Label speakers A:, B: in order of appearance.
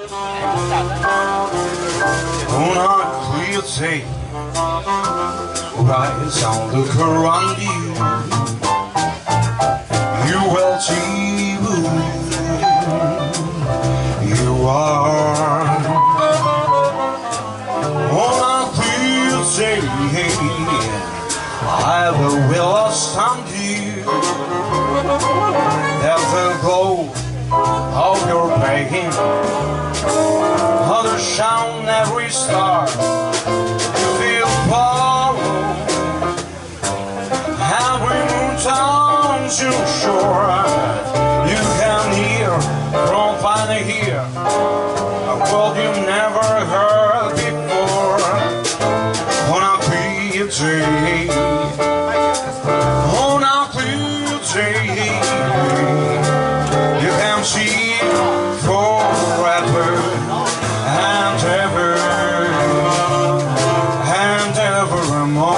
A: On a clear day, rise on the around you. You will see who you are. On a clear day, I will stand you. There's a glow of your pain, others shine every star. You feel power, every moon turns you shore. You can hear from far here a world you never heard before. On a clear day, on a clear day, you can see forever and ever and evermore.